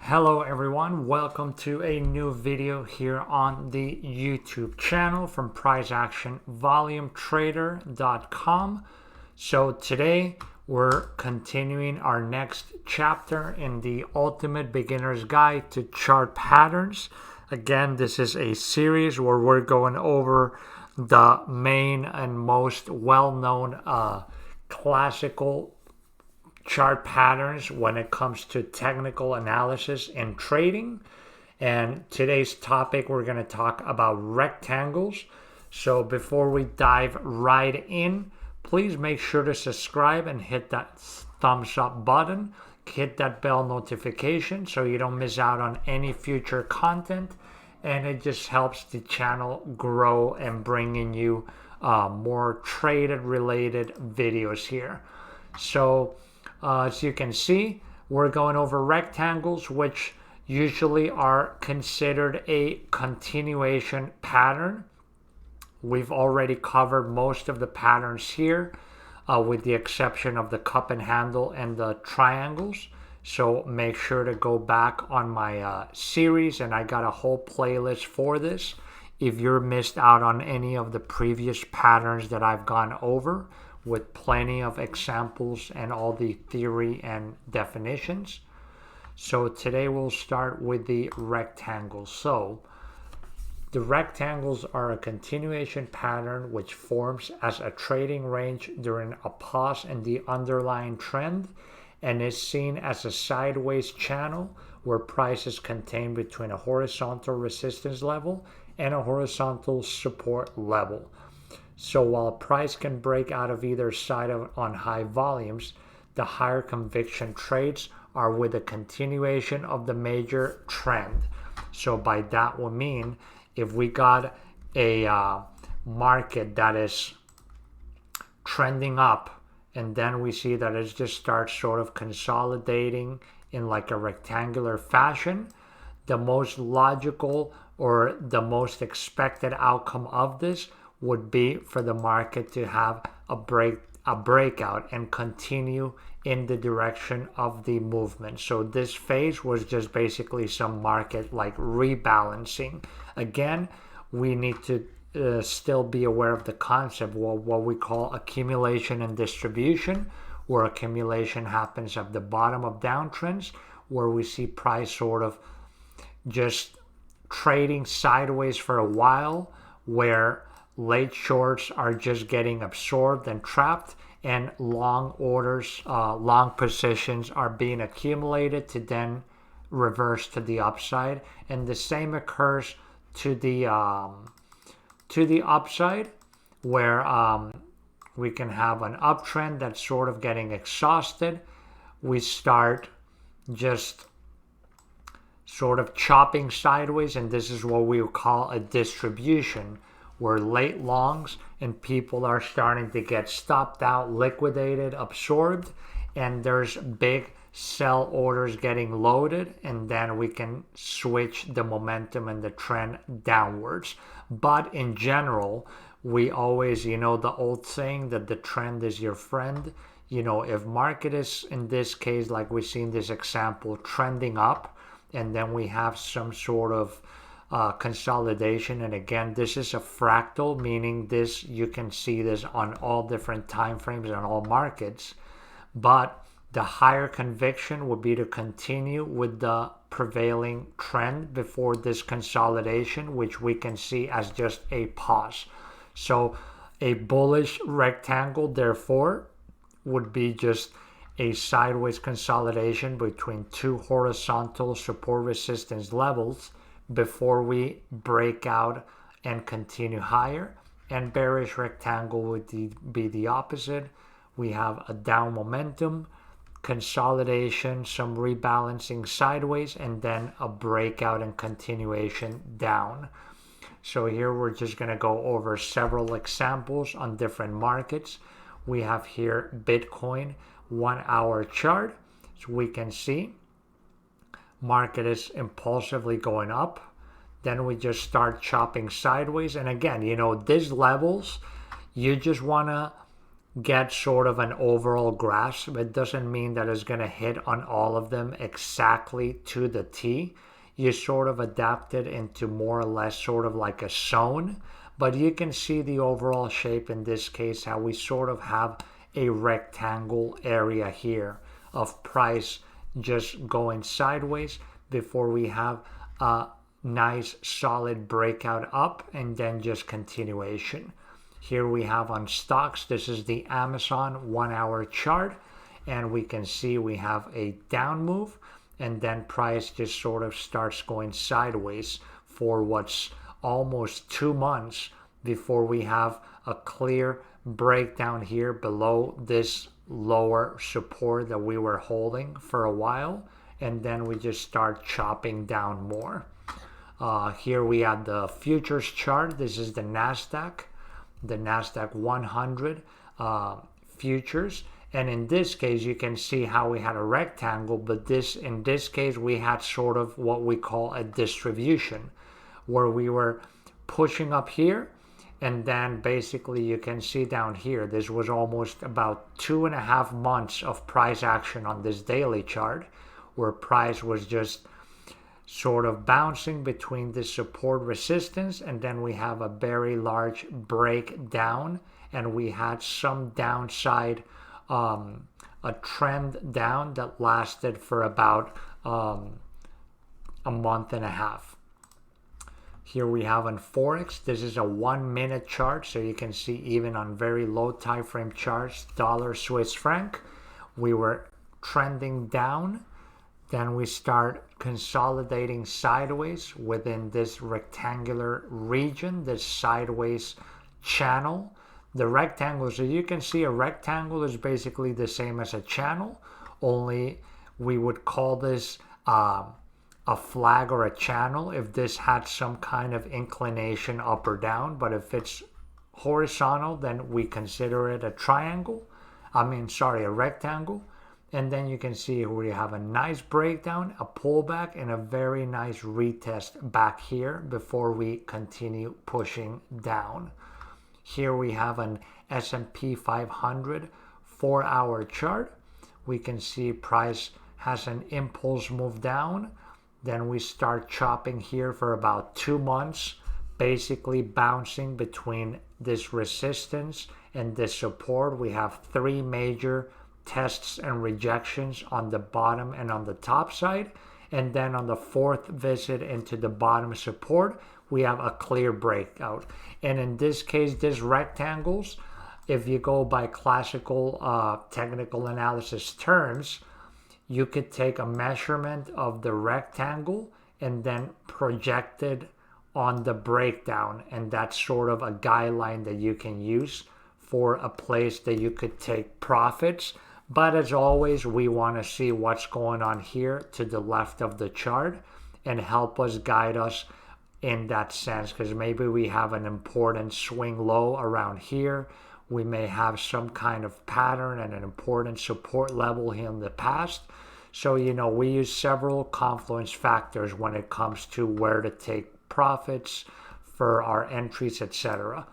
Hello everyone, welcome to a new video here on the YouTube channel from priceactionvolumetrader.com. So today we're continuing our next chapter in the Ultimate Beginner's Guide to Chart Patterns. Again, this is a series where we're going over the main and most well-known classical chart patterns when it comes to technical analysis and trading. And today's topic, we're going to talk about rectangles. So before we dive right in, please make sure to subscribe and hit that thumbs up button. Hit that bell notification so you don't miss out on any future content. And it just helps the channel grow and bringing you more traded related videos here. So as you can see, we're going over rectangles, which usually are considered a continuation pattern. We've already covered most of the patterns here, with the exception of the cup and handle and the triangles. So make sure to go back on my series, and I got a whole playlist for this. If you're missed out on any of the previous patterns that I've gone over, with plenty of examples and all the theory and definitions. So today we'll start with the rectangles. So the rectangles are a continuation pattern which forms as a trading range during a pause in the underlying trend and is seen as a sideways channel where price is contained between a horizontal resistance level and a horizontal support level. So while price can break out of either side on high volumes, the higher conviction trades are with a continuation of the major trend. So by that we mean if we got a market that is trending up and then we see that it just starts sort of consolidating in like a rectangular fashion, the most logical or the most expected outcome of this would be for the market to have a breakout and continue in the direction of the movement. So this phase was just basically some market like rebalancing. Again, we need to still be aware of the concept of what we call accumulation and distribution, where accumulation happens at the bottom of downtrends, where we see price sort of just trading sideways for a while, where late shorts are just getting absorbed and trapped, and long orders, long positions are being accumulated to then reverse to the upside. And the same occurs to the upside, where we can have an uptrend that's sort of getting exhausted. We start just sort of chopping sideways, and this is what we would call a distribution, where late longs and people are starting to get stopped out, liquidated, absorbed, and there's big sell orders getting loaded, and then we can switch the momentum and the trend downwards. But in general, we always, the old saying that the trend is your friend. If market is, in this case, like we see in this example, trending up, and then we have some sort of consolidation, and again, this is a fractal, meaning this, you can see this on all different time frames and all markets, but the higher conviction would be to continue with the prevailing trend before this consolidation, which we can see as just a pause. So a bullish rectangle, therefore, would be just a sideways consolidation between two horizontal support resistance levels before we break out and continue higher. And bearish rectangle would be the opposite. We have a down momentum, consolidation, some rebalancing sideways, and then a breakout and continuation down. So here we're just going to go over several examples on different markets. We have here Bitcoin 1 hour chart. So we can see market is impulsively going up, then we just start chopping sideways, and again, these levels, you just want to get sort of an overall grasp. It doesn't mean that it's going to hit on all of them exactly to the T. You sort of adapt it into more or less sort of like a zone, but you can see the overall shape in this case, how we sort of have a rectangle area here of price just going sideways before we have a nice solid breakout up and then just continuation. Here we have on stocks, this is the Amazon 1 hour chart, and we can see we have a down move, and then price just sort of starts going sideways for what's almost 2 months before we have a clear breakdown here below this lower support that we were holding for a while, and then we just start chopping down more. Here we have the futures chart. This is the NASDAQ 100 futures, and in this case you can see how we had a rectangle, but in this case we had sort of what we call a distribution, where we were pushing up here, and then basically you can see down here this was almost about 2.5 months of price action on this daily chart, where price was just sort of bouncing between the support resistance, and then we have a very large breakdown, and we had some downside, a trend down that lasted for about a month and a half. Here we have on Forex, this is a 1 minute chart, so you can see even on very low time frame charts, dollar Swiss franc, we were trending down. Then we start consolidating sideways within this rectangular region, this sideways channel. The rectangle, so you can see a rectangle is basically the same as a channel, only we would call this a flag or a channel if this had some kind of inclination up or down, but if it's horizontal, then we consider it a rectangle. And then you can see where you have a nice breakdown, a pullback, and a very nice retest back here before we continue pushing down. Here we have an S&P 500 4 hour chart. We can see price has an impulse move down. Then we start chopping here for about 2 months, basically bouncing between this resistance and this support. We have 3 major tests and rejections on the bottom and on the top side, and then on the 4th visit into the bottom support we have a clear breakout. And in this case, these rectangles, if you go by classical technical analysis terms, you could take a measurement of the rectangle and then project it on the breakdown, and that's sort of a guideline that you can use for a place that you could take profits. But as always, we want to see what's going on here to the left of the chart and help us guide us in that sense, because maybe we have an important swing low around here. We may have some kind of pattern and an important support level here in the past. So, we use several confluence factors when it comes to where to take profits for our entries, etc.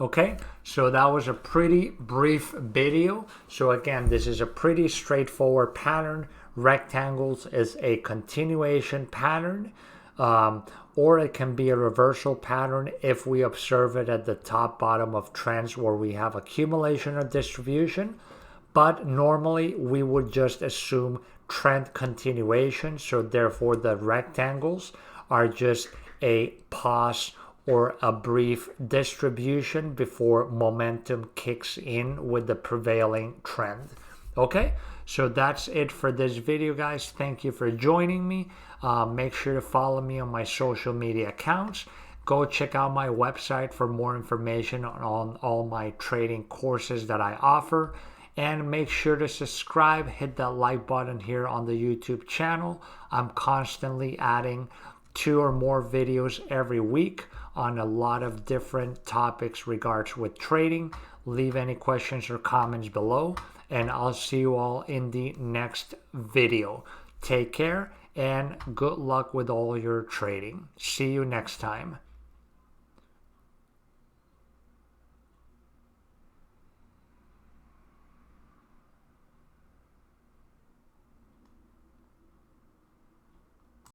Okay, so that was a pretty brief video. So again, this is a pretty straightforward pattern. Rectangles is a continuation pattern, or it can be a reversal pattern if we observe it at the top bottom of trends where we have accumulation or distribution. But normally we would just assume trend continuation, so therefore the rectangles are just a pause or a brief distribution before momentum kicks in with the prevailing trend. Okay, so that's it for this video, guys. Thank you for joining me. Make sure to follow me on my social media accounts. Go check out my website for more information on all my trading courses that I offer. And make sure to subscribe, hit that like button here on the YouTube channel. I'm constantly adding 2 or more videos every week on a lot of different topics regards with trading. Leave any questions or comments below, and I'll see you all in the next video. Take care and good luck with all your trading. See you next time.